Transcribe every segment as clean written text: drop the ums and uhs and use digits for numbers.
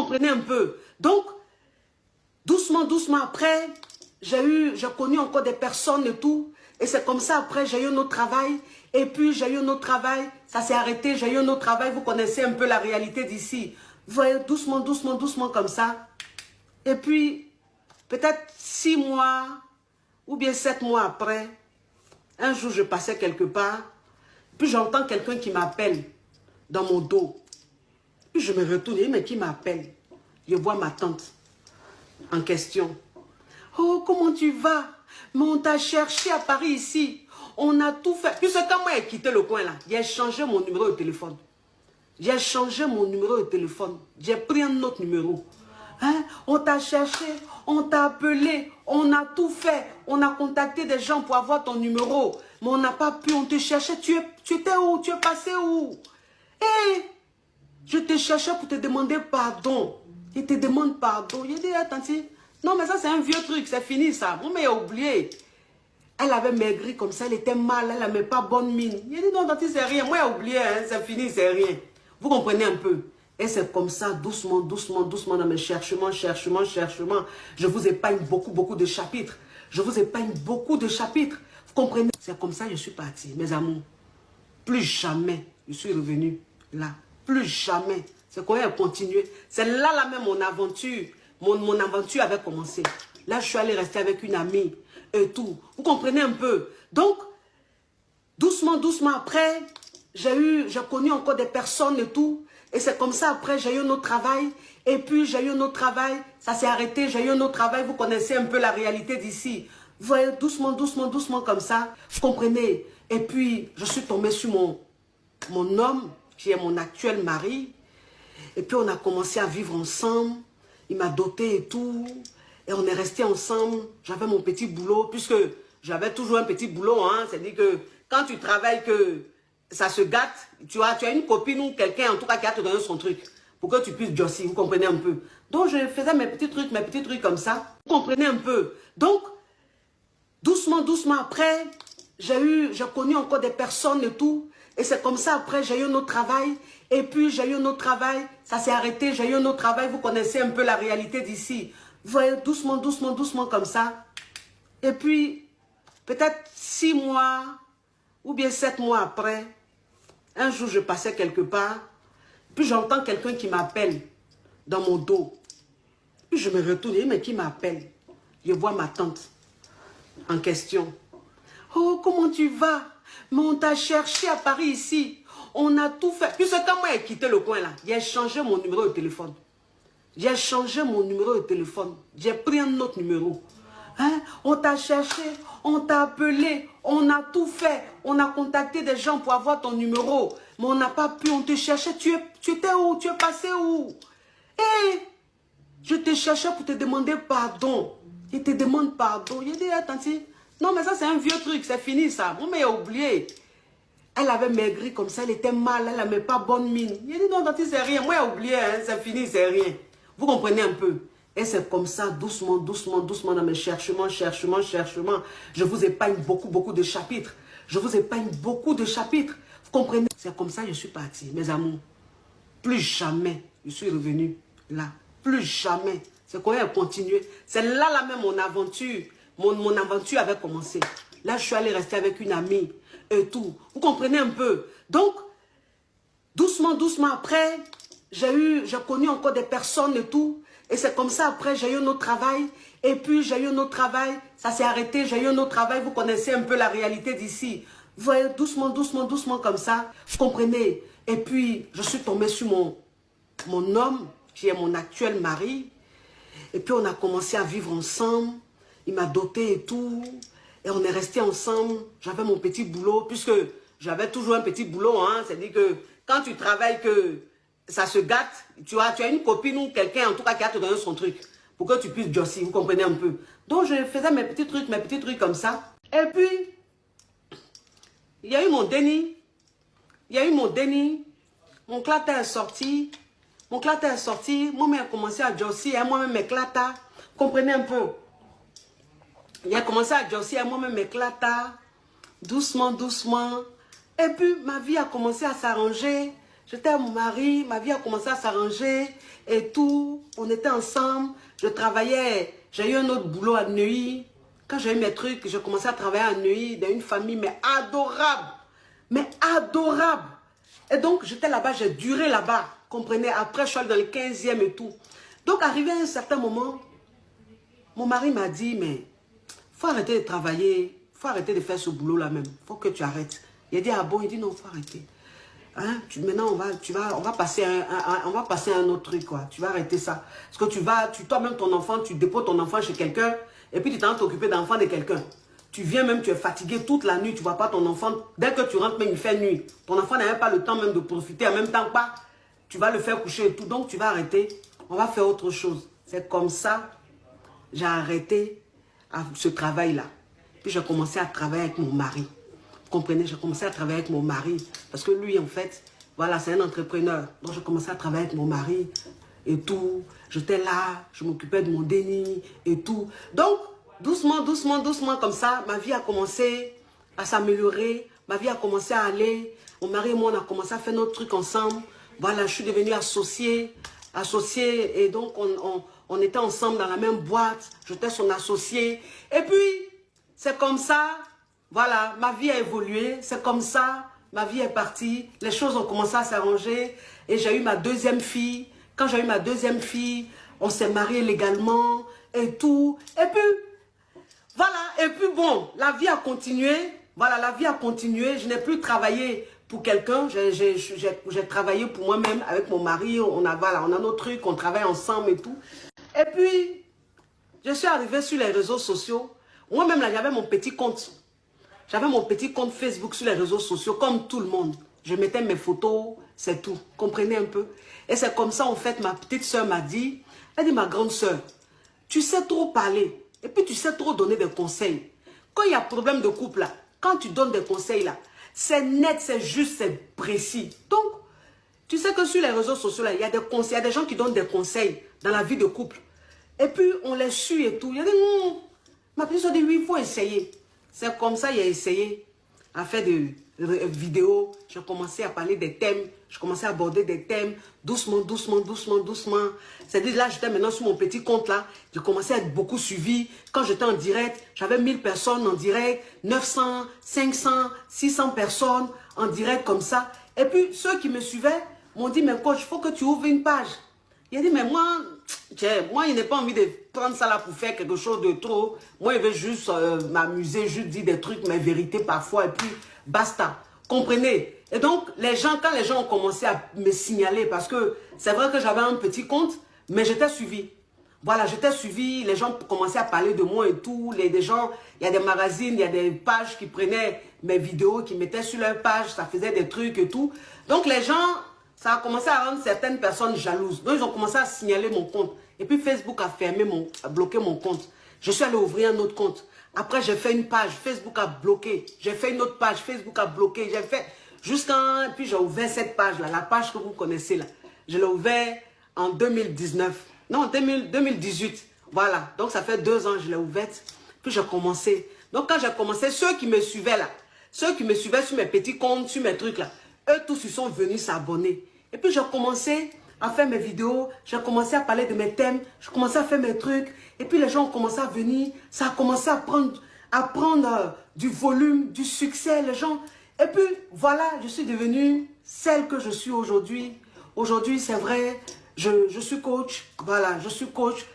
comprenez un peu? Donc, doucement, doucement, après, j'ai connu encore des personnes et tout. Et c'est comme ça, après, j'ai eu un autre travail. Et puis, j'ai eu un autre travail. Ça s'est arrêté, j'ai eu un autre travail. Vous connaissez un peu la réalité d'ici. Vous voyez, doucement, doucement, doucement, comme ça. Et puis, peut-être 6 mois ou bien 7 mois après, un jour, je passais quelque part. Puis, j'entends quelqu'un qui m'appelle dans mon dos. Puis, je me retourne, mais qui m'appelle? Je vois ma tante en question. Oh, comment tu vas? Mais on t'a cherché à Paris ici. On a tout fait. Puisque quand moi j'ai quitté le coin là, j'ai changé mon numéro de téléphone. J'ai changé mon numéro de téléphone. J'ai pris un autre numéro. Hein? On t'a cherché, on t'a appelé, on a tout fait. On a contacté des gens pour avoir ton numéro. Mais on n'a pas pu, on te cherchait. Tu étais où? Tu es passé où? Et je te cherchais pour te demander pardon. Il te demande pardon. Il dit, attends, non, mais ça, c'est un vieux truc, c'est fini, ça. Moi, mais j'ai oublié. Elle avait maigri comme ça, elle était mal, elle n'avait pas bonne mine. Il dit, non, Tati, c'est rien. Moi, j'ai oublié, hein, c'est fini, c'est rien. Vous comprenez un peu? Et c'est comme ça, doucement, doucement, doucement, dans mes cherchements, je vous épargne beaucoup, beaucoup de chapitres. Je vous épargne beaucoup de chapitres. Vous comprenez? C'est comme ça que je suis partie, mes amours. Plus jamais, je suis revenu là. Plus jamais. C'est qu'on a continué. C'est là même mon aventure. Mon aventure avait commencé. Là, je suis allée rester avec une amie et tout. Vous comprenez un peu? Donc, doucement, doucement, après, j'ai connu encore des personnes et tout. Et c'est comme ça, après, j'ai eu un autre travail. Et puis, j'ai eu un autre travail. Ça s'est arrêté, j'ai eu un autre travail. Vous connaissez un peu la réalité d'ici. Vous voyez, doucement, doucement, doucement, comme ça. Vous comprenez? Et puis, je suis tombée sur mon homme, qui est mon actuel mari. Et puis, on a commencé à vivre ensemble. Il m'a doté et tout. Et on est restés ensemble. J'avais mon petit boulot, puisque j'avais toujours un petit boulot. Hein. C'est-à-dire que quand tu travailles, que ça se gâte, tu as une copine ou quelqu'un, en tout cas, qui a te donné son truc. Pour que tu puisses josser, vous comprenez un peu. Donc, je faisais mes petits trucs comme ça. Vous comprenez un peu. Donc, doucement, doucement, après, j'ai connu encore des personnes et tout. Et c'est comme ça, après, j'ai eu un autre travail. Et puis, j'ai eu un autre travail. Ça s'est arrêté, j'ai eu un autre travail. Vous connaissez un peu la réalité d'ici. Vous voyez, doucement, doucement, doucement, comme ça. Et puis, peut-être 6 mois ou bien 7 mois après, un jour, je passais quelque part. Puis, j'entends quelqu'un qui m'appelle dans mon dos. Puis, je me retourne, mais qui m'appelle? Je vois ma tante en question. Oh, comment tu vas? Mais on t'a cherché à Paris ici. On a tout fait. Puisque quand moi j'ai quitté le coin là, j'ai changé mon numéro de téléphone. J'ai changé mon numéro de téléphone. J'ai pris un autre numéro. Hein? On t'a cherché, on t'a appelé, on a tout fait. On a contacté des gens pour avoir ton numéro. Mais on n'a pas pu, on te cherchait. Tu étais où? Tu es passé où? Et je te cherchais pour te demander pardon. Il te demande pardon. Il dit, attends, non, mais ça, c'est un vieux truc, c'est fini, ça. Moi, mais j'ai oublié. Elle avait maigri comme ça, elle était mal, elle n'avait pas bonne mine. Il dit, non, Tati, c'est rien. Moi, j'ai oublié, hein, c'est fini, c'est rien. Vous comprenez un peu? Et c'est comme ça, doucement, doucement, doucement, dans mes cherchements, je vous épargne beaucoup, beaucoup de chapitres. Je vous épargne beaucoup de chapitres. Vous comprenez? C'est comme ça que je suis partie, mes amours. Plus jamais, je suis revenu là. Plus jamais. C'est qu'on a continué. C'est là même mon aventure. Mon aventure avait commencé. Là, je suis allée rester avec une amie et tout. Vous comprenez un peu? Donc, doucement, doucement, après, j'ai connu encore des personnes et tout. Et c'est comme ça, après, j'ai eu un autre travail. Et puis, j'ai eu un autre travail. Ça s'est arrêté, j'ai eu un autre travail. Vous connaissez un peu la réalité d'ici. Vous voyez, doucement, doucement, doucement, comme ça. Vous comprenez? Et puis, je suis tombée sur mon homme, qui est mon actuel mari. Et puis, on a commencé à vivre ensemble. Il m'a doté et tout. Et on est restés ensemble. J'avais mon petit boulot, puisque j'avais toujours un petit boulot. Hein. C'est-à-dire que quand tu travailles, que ça se gâte, tu as une copine ou quelqu'un, en tout cas, qui a te donné son truc. Pour que tu puisses josser, vous comprenez un peu. Donc, je faisais mes petits trucs comme ça. Et puis, il y a eu mon déni. Mon clata est sorti. Moi-même, j'ai commencé à josser. Moi-même, m'éclata. Comprenez un peu. Il a commencé à josser. Moi-même, m'éclata. Doucement, doucement. Et puis, ma vie a commencé à s'arranger. J'étais à mon mari, ma vie a commencé à s'arranger et tout. On était ensemble, je travaillais, j'ai eu un autre boulot à Neuilly. Quand j'ai eu mes trucs, j'ai commencé à travailler à Neuilly dans une famille, mais adorable. Mais adorable. Et donc, j'étais là-bas, j'ai duré là-bas. Comprenez, après, je suis allée dans le 15e et tout. Donc, arrivé à un certain moment, mon mari m'a dit, mais faut arrêter de travailler, faut arrêter de faire ce boulot-là même. Faut que tu arrêtes. Il a dit, ah bon? Il dit, non, faut arrêter. Hein? Maintenant, on va passer à un autre truc, quoi. Tu vas arrêter ça. Parce que toi-même, ton enfant, tu déposes ton enfant chez quelqu'un, et puis tu t'en t'occuper d'enfant de quelqu'un. Tu viens même, tu es fatigué toute la nuit, tu ne vois pas ton enfant. Dès que tu rentres, même il fait nuit. Ton enfant n'a même pas le temps même de profiter, en même temps pas. Tu vas le faire coucher et tout. Donc, tu vas arrêter. On va faire autre chose. C'est comme ça, j'ai arrêté ce travail-là. Puis, j'ai commencé à travailler avec mon mari. Vous comprenez, j'ai commencé à travailler avec mon mari. Parce que lui, en fait, voilà, c'est un entrepreneur. Donc, j'ai commencé à travailler avec mon mari et tout. J'étais là, je m'occupais de mon déni et tout. Donc, doucement, doucement, doucement, comme ça, ma vie a commencé à s'améliorer. Ma vie a commencé à aller. Mon mari et moi, on a commencé à faire notre truc ensemble. Voilà, je suis devenue associée. Et donc, on était ensemble dans la même boîte. J'étais son associé. Et puis, c'est comme ça. Voilà, ma vie a évolué, c'est comme ça, ma vie est partie, les choses ont commencé à s'arranger et j'ai eu ma deuxième fille. Quand j'ai eu ma deuxième fille, on s'est mariés légalement et tout. Et puis, voilà, et puis bon, la vie a continué. Voilà, la vie a continué. Je n'ai plus travaillé pour quelqu'un, j'ai travaillé pour moi-même avec mon mari. On a nos trucs, on travaille ensemble et tout. Et puis, je suis arrivée sur les réseaux sociaux. Moi-même, là, j'avais mon petit compte. J'avais mon petit compte Facebook sur les réseaux sociaux, comme tout le monde. Je mettais mes photos, c'est tout. Comprenez un peu? Et c'est comme ça, en fait, ma petite soeur m'a dit, elle dit, ma grande soeur, tu sais trop parler, et puis tu sais trop donner des conseils. Quand il y a problème de couple, là, quand tu donnes des conseils, là, c'est net, c'est juste, c'est précis. Donc, tu sais que sur les réseaux sociaux, là, il y a des conseils, il y a des gens qui donnent des conseils dans la vie de couple. Et puis, on les suit et tout. Il y a des... Ma petite soeur dit, oui, il faut essayer. C'est comme ça qu'il a essayé à faire des vidéos. J'ai commencé à parler des thèmes. Je commençais à aborder des thèmes doucement, doucement, doucement, doucement. C'est-à-dire là, j'étais maintenant sur mon petit compte là. J'ai commencé à être beaucoup suivi. Quand j'étais en direct, j'avais 1000 personnes en direct, 900, 500, 600 personnes en direct comme ça. Et puis, ceux qui me suivaient m'ont dit, mais coach, il faut que tu ouvres une page. Il a dit, mais moi, il n'a pas envie de prendre ça là pour faire quelque chose de trop. Moi, il veut juste m'amuser, juste dire des trucs, mes vérités parfois, et puis basta. Comprenez? Et donc, quand les gens ont commencé à me signaler, parce que c'est vrai que j'avais un petit compte, mais j'étais suivi. Voilà, j'étais suivi, les gens commençaient à parler de moi et tout. Des gens, il y a des magazines, il y a des pages qui prenaient mes vidéos, qui mettaient sur leur page, ça faisait des trucs et tout. Donc, les gens... Ça a commencé à rendre certaines personnes jalouses. Donc, ils ont commencé à signaler mon compte. Et puis, Facebook a bloqué mon compte. Je suis allée ouvrir un autre compte. Après, j'ai fait une page. Facebook a bloqué. J'ai fait une autre page. Facebook a bloqué. J'ai fait jusqu'à... Puis, j'ai ouvert cette page-là. La page que vous connaissez là. Je l'ai ouvert en 2019. Non, 2018. Voilà. Donc, ça fait 2 ans que je l'ai ouverte. Puis, j'ai commencé. Donc, quand j'ai commencé, ceux qui me suivaient là, ceux qui me suivaient sur mes petits comptes, sur mes trucs là, eux tous, ils sont venus s'abonner. Et puis, j'ai commencé à faire mes vidéos. J'ai commencé à parler de mes thèmes. J'ai commencé à faire mes trucs. Et puis, les gens ont commencé à venir. Ça a commencé à prendre du volume, du succès, les gens. Et puis, voilà, je suis devenue celle que je suis aujourd'hui. Aujourd'hui, c'est vrai, je suis coach. Voilà, je suis coach.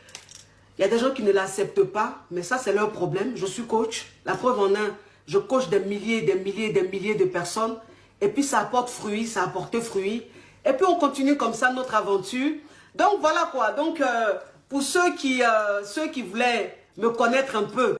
Il y a des gens qui ne l'acceptent pas, mais ça, c'est leur problème. Je suis coach. La preuve en est, je coach des milliers, des milliers, des milliers de personnes. Et puis, ça apporte fruit, ça a apporté fruit. Et puis, on continue comme ça notre aventure. Donc, voilà quoi. Donc, pour ceux qui voulaient me connaître un peu,